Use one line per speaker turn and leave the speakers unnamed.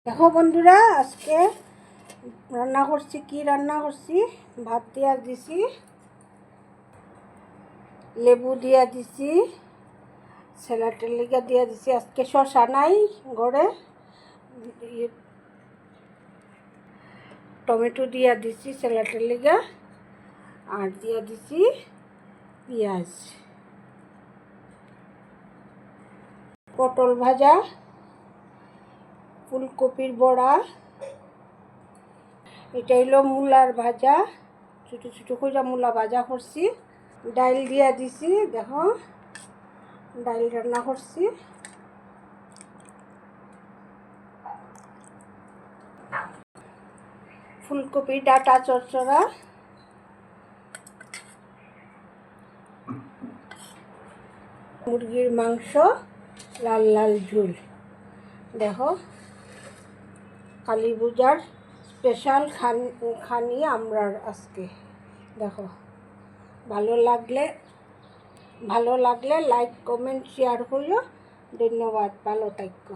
দেখো বন্ধুরা, আজকে রান্না করছি। কি রান্না করছি? ভাত দিয়া দিছি, লেবু দিয়া দিছি, স্যালাডের লিগা দিয়া দিছি। আজকে শসা নাই ঘরে, টমেটো দিয়া দিছি স্যালাডের লিগা, আর দিয়া দিছি পেঁয়াজ, পটল ভাজা, ফুলকপির বড়া, এটা হইলো মূলার ভাজা, ছোটো ছোটো করে মূলা ভাজা করছি। ডাইল দিয়া দিছি, দেখো ডাইল রান্না করছি। ফুলকপি ডাটা চচ্চড়া, মুরগির মাংস, লাল লাল ঝোল। দেখো কালী পূজার স্পেশাল খানি আমরা আজকে। দেখো ভালো লাগলে লাইক কমেন্ট শেয়ার করিও। ধন্যবাদ, ভালো থাকো।